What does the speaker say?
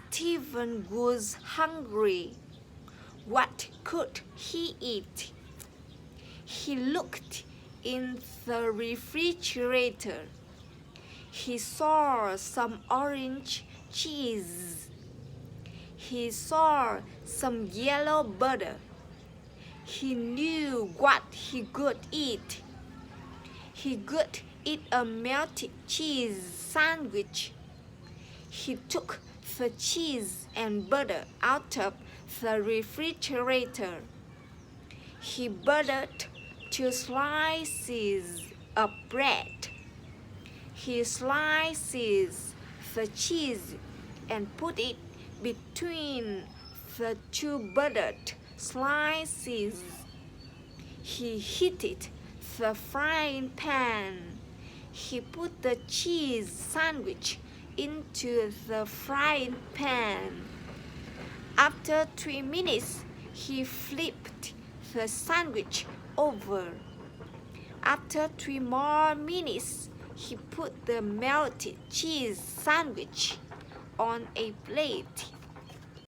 Stephen was hungry. What could he eat? He looked in the refrigerator. He saw some orange cheese. He saw some yellow butter. He knew what he could eat. He could eat a melted cheese sandwich. He took the cheese and butter out of the refrigerator. He buttered 2 slices of bread. He slices the cheese and put it between the 2 buttered slices. He heated the frying pan. He put the cheese sandwich into the frying pan. After 3 minutes, he flipped the sandwich over. After 3 more minutes, he put the melted cheese sandwich on a plate.